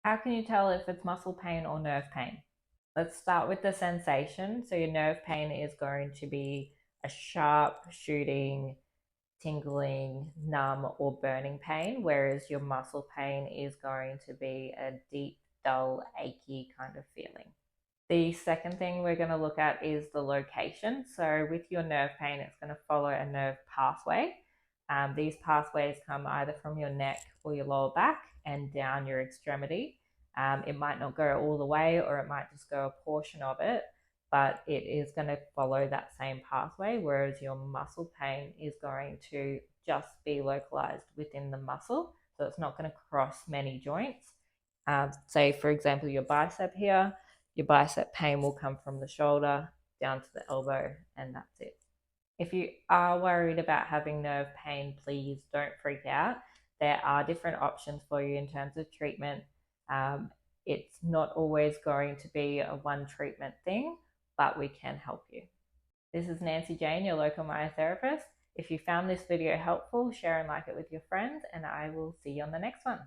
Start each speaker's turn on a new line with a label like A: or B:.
A: How can you tell if it's muscle pain or nerve pain? Let's start with the sensation. So, your nerve pain is going to be a sharp, shooting, tingling, numb, or burning pain, whereas your muscle pain is going to be a deep, dull, achy kind of feeling. The second thing we're going to look at is the location. So, with your nerve pain, it's going to follow a nerve pathway. These pathways come either from your neck or your lower back and down your extremity. It might not go all the way, or it might just go a portion of it, but it is going to follow that same pathway, whereas your muscle pain is going to just be localized within the muscle. So, it's not going to cross many joints. Say, for example, your bicep here, your bicep pain will come from the shoulder down to the elbow, and that's it. If you are worried about having nerve pain, please don't freak out. There are different options for you in terms of treatment. Um, it's not always going to be a one treatment thing, but we can help you. This is Nancy Jane, your local myotherapist. If you found this video helpful, share and like it with your friends, and I will see you on the next one.